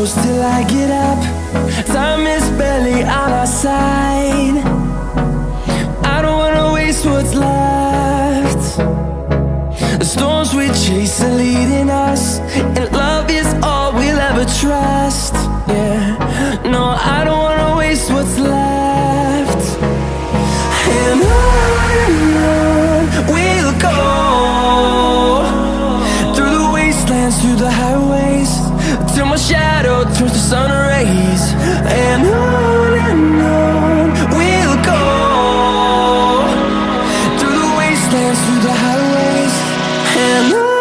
close till I get up. Time is barely on our side. I don't wanna waste what's left. The storms we chase are leading us, and love is all we'll ever trust. Yeah, no, I don't wanna waste what's left. And on we'll go, through the wastelands, through the highways, till my shadow turns to sun rays. And on we'll go, through the wastelands, through the highways, and on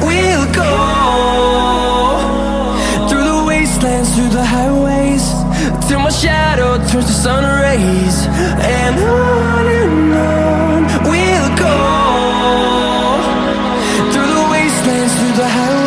we'll go. Through the highways, till my shadow turns to sun rays. And on we'll go, through the wastelands, through the highways.